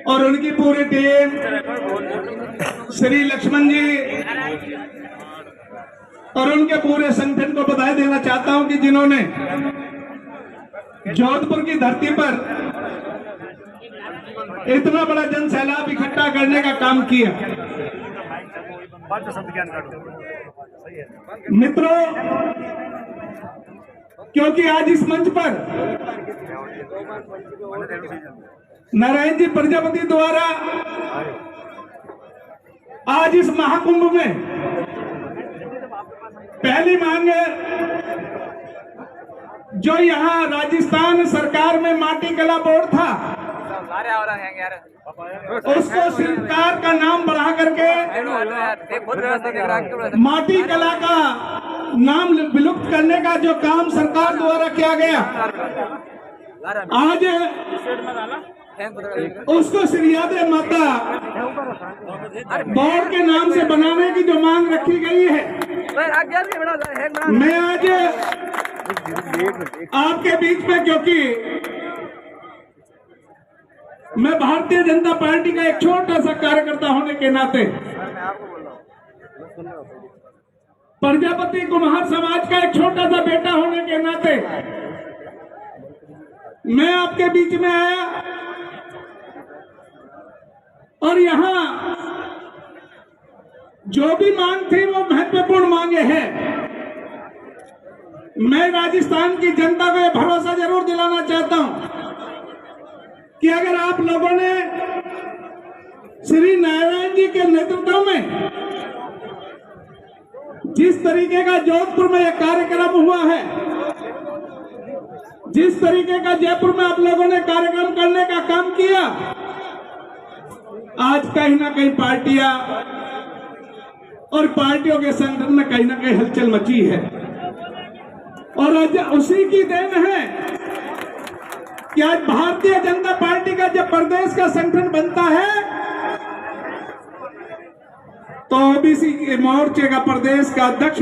और उनकी पूरी टीम, श्री लक्ष्मण जी और उनके पूरे संगठन को बधाई देना चाहता हूं कि जिन्होंने जोधपुर की धरती पर इतना बड़ा जन सैलाब इकट्ठा करने का काम किया। मित्रों, क्योंकि आज इस मंच पर नारायण जी प्रजापति द्वारा आज इस महाकुंभ में पहली मांग जो यहाँ राजस्थान सरकार में माटी कला बोर्ड था, उसको सरकार का नाम बढ़ा करके माटी कला का नाम विलुप्त करने का जो काम सरकार द्वारा किया गया, आज उसको श्रीयादे माता बोर्ड के नाम से बनाने की जो मांग रखी गई है, मैं आज आपके बीच में, क्योंकि मैं भारतीय जनता पार्टी का एक छोटा सा कार्यकर्ता होने के नाते, प्रजापति कुम्हार समाज का एक छोटा सा बेटा होने के नाते मैं आपके बीच में आया और यहाँ जो भी मांग थी वो महत्वपूर्ण मांगे हैं। मैं राजस्थान की जनता को यह भरोसा जरूर दिलाना चाहता हूं कि अगर आप लोगों ने श्री नारायण जी के नेतृत्व में जिस तरीके का जोधपुर में यह कार्यक्रम हुआ है, जिस तरीके का जयपुर में आप लोगों ने कार्यक्रम करने का काम किया, आज कहीं ना कहीं पार्टियां और पार्टियों के संगठन में कहीं ना कहीं हलचल मची है। और आज उसी की देन है कि आज भारतीय जनता पार्टी का जब प्रदेश का संगठन बनता है तो ओबीसी के मोर्चे का प्रदेश का अध्यक्ष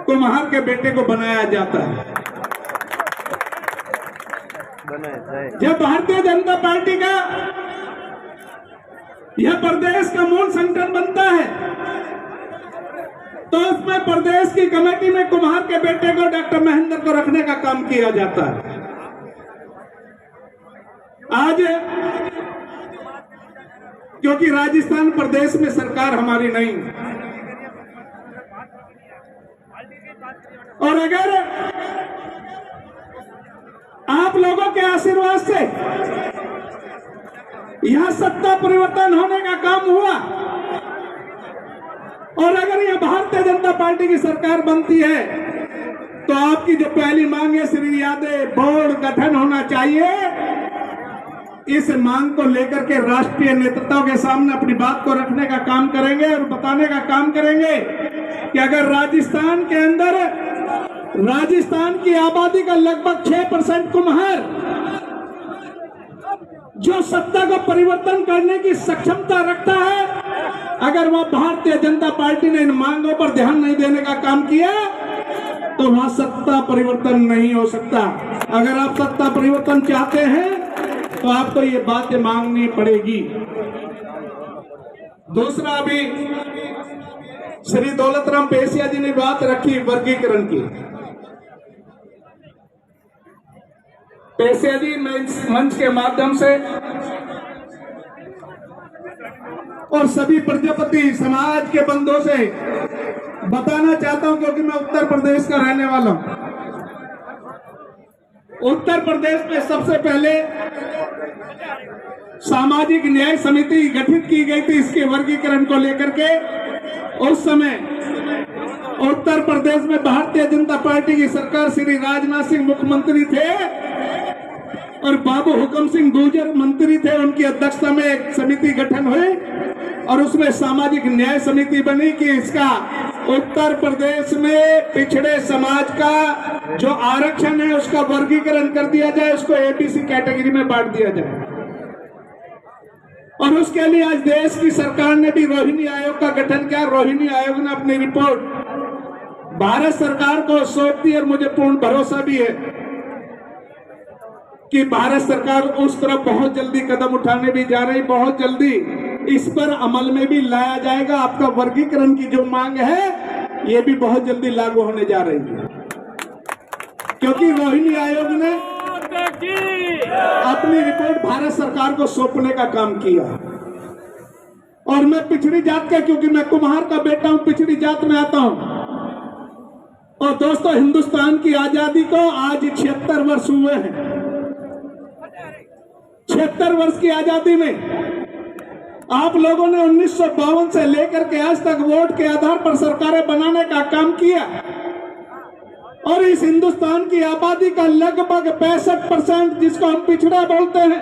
कुम्हार के बेटे को बनाया जाता है। जब भारतीय जनता पार्टी का यह प्रदेश का मूल संगठन बनता है तो उसमें प्रदेश की कमेटी में कुम्हार के बेटे को, डॉक्टर महेंद्र को रखने का काम किया जाता है। आज क्योंकि राजस्थान प्रदेश में सरकार हमारी नहीं, और अगर आप लोगों के आशीर्वाद से यहां सत्ता परिवर्तन होने का काम हुआ और अगर यह भारतीय जनता पार्टी की सरकार बनती है तो आपकी जो पहली मांग है श्रीयादे बोर्ड गठन होना चाहिए, इस मांग को लेकर के राष्ट्रीय नेतृत्व के सामने अपनी बात को रखने का काम करेंगे और बताने का काम करेंगे कि अगर राजस्थान के अंदर, राजस्थान की आबादी का लगभग 6% कुम्हार जो सत्ता को परिवर्तन करने की सक्षमता रखता है, अगर वह भारतीय जनता पार्टी ने इन मांगों पर ध्यान नहीं देने का काम किया तो वहां सत्ता परिवर्तन नहीं हो सकता। अगर आप सत्ता परिवर्तन चाहते हैं तो आपको ये बातें मांगनी पड़ेगी। दूसरा, अभी श्री दौलतराम पेशिया जी ने बात रखी वर्गीकरण की। पेशिया जी, मैं इस मंच के माध्यम से और सभी प्रजापति समाज के बंधुओं से बताना चाहता हूं, क्योंकि मैं उत्तर प्रदेश का रहने वाला हूं। उत्तर प्रदेश में सबसे पहले सामाजिक न्याय समिति गठित की गई थी इसके वर्गीकरण को लेकर के। उस समय उत्तर प्रदेश में भारतीय जनता पार्टी की सरकार, श्री राजनाथ सिंह मुख्यमंत्री थे और बाबू हुकम सिंह गुर्जर मंत्री थे। उनकी अध्यक्षता में एक समिति गठन हुई और उसमें सामाजिक न्याय समिति बनी कि इसका उत्तर प्रदेश में पिछड़े समाज का जो आरक्षण है उसका वर्गीकरण कर दिया जाए, उसको एबीसी कैटेगरी में बांट दिया जाए। और उसके लिए आज देश की सरकार ने भी रोहिणी आयोग का गठन किया। रोहिणी आयोग ने अपनी रिपोर्ट भारत सरकार को सौंप दी और मुझे पूर्ण भरोसा भी है कि भारत सरकार उस तरफ बहुत जल्दी कदम उठाने भी जा रही, बहुत जल्दी इस पर अमल में भी लाया जाएगा। आपका वर्गीकरण की जो मांग है ये भी बहुत जल्दी लागू होने जा रही है, क्योंकि रोहिणी आयोग ने अपनी रिपोर्ट भारत सरकार को सौंपने का काम किया। और मैं पिछड़ी जात का, क्योंकि मैं कुम्हार का बेटा हूं, पिछड़ी जात में आता हूं। और दोस्तों, हिंदुस्तान की आजादी को आज 76 वर्ष हुए हैं। 76 वर्ष की आजादी में आप लोगों ने 1952 से लेकर के आज तक वोट के आधार पर सरकारें बनाने का काम किया। और इस हिंदुस्तान की आबादी का लगभग 65%, जिसको हम पिछड़ा बोलते हैं,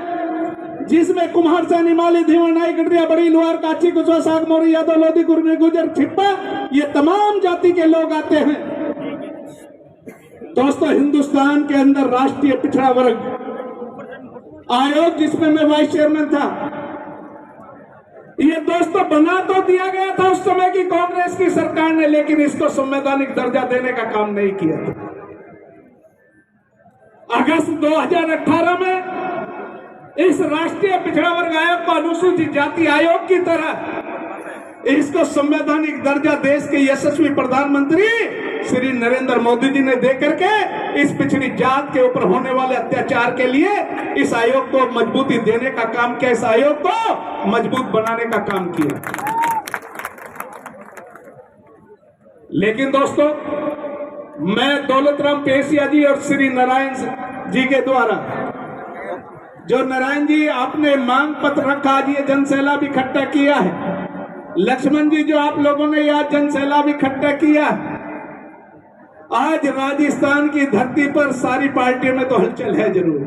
जिसमें कुम्हार, सैनी, माली, धीवर, नाई, गडरिया, बड़ी, लोहार, काची, कुशवा, साग, मोरी, यादव, लोधी, कुर्मी, गुजर, छिप्पा, ये तमाम जाति के लोग आते हैं। दोस्तों, हिंदुस्तान के अंदर राष्ट्रीय पिछड़ा वर्ग आयोग, जिसमें मैं वाइस चेयरमैन था, ये दोस्तों बना तो दिया गया था उस समय की कांग्रेस की सरकार ने, लेकिन इसको संवैधानिक दर्जा देने का काम नहीं किया था। अगस्त 2018 में इस राष्ट्रीय पिछड़ा वर्ग आयोग को अनुसूचित जाति आयोग की तरह इसको संवैधानिक दर्जा देश के यशस्वी प्रधानमंत्री श्री नरेंद्र मोदी जी ने दे करके इस पिछड़ी जात के ऊपर होने वाले अत्याचार के लिए इस आयोग को मजबूती देने का काम किया, इस आयोग को मजबूत बनाने का काम किया। लेकिन दोस्तों, मैं दौलतराम पेसिया जी और श्री नारायण जी के द्वारा, जो नारायण जी आपने मांग पत्र रखा, आज ये जनसैलाब इकट्ठा किया है, लक्ष्मण जी जो आप लोगों ने आज जनसैलाब इकट्ठा किया, आज राजस्थान की धरती पर सारी पार्टियों में तो हलचल है, जरूर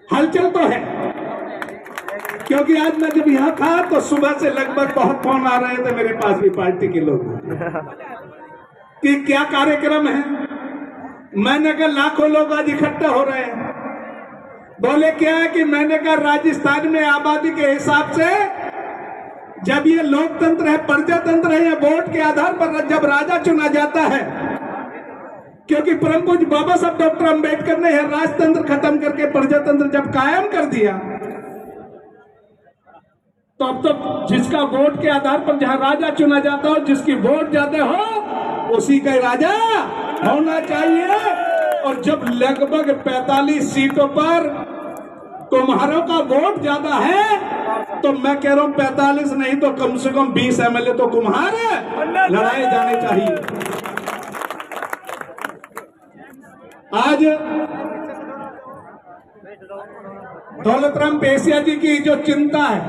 हलचल तो है। क्योंकि आज मैं जब यहाँ था तो सुबह से लगभग बहुत फोन आ रहे थे मेरे पास भी पार्टी के लोग कि क्या कार्यक्रम है। मैंने कहा लाखों लोग आज इकट्ठा हो रहे हैं। बोले क्या है कि मैंने कहा राजस्थान में आबादी के हिसाब से जब ये लोकतंत्र है, प्रजातंत्र है, या वोट के आधार पर जब राजा चुना जाता है, क्योंकि परम पूज्य बाबा साहब डॉक्टर अंबेडकर ने यह राजतंत्र खत्म करके प्रजातंत्र जब कायम कर दिया, तो अब तो जिसका वोट के आधार पर जहां राजा चुना जाता हो, जिसकी वोट ज्यादा हो उसी का राजा होना चाहिए। और जब लगभग 45 सीटों पर कुम्हारों का वोट ज्यादा है, तो मैं कह रहा हूं 45 नहीं तो कम से कम 20 एमएलए तो कुम्हार लड़ाए जाने चाहिए। आज दौलतराम पेसिया जी की जो चिंता है,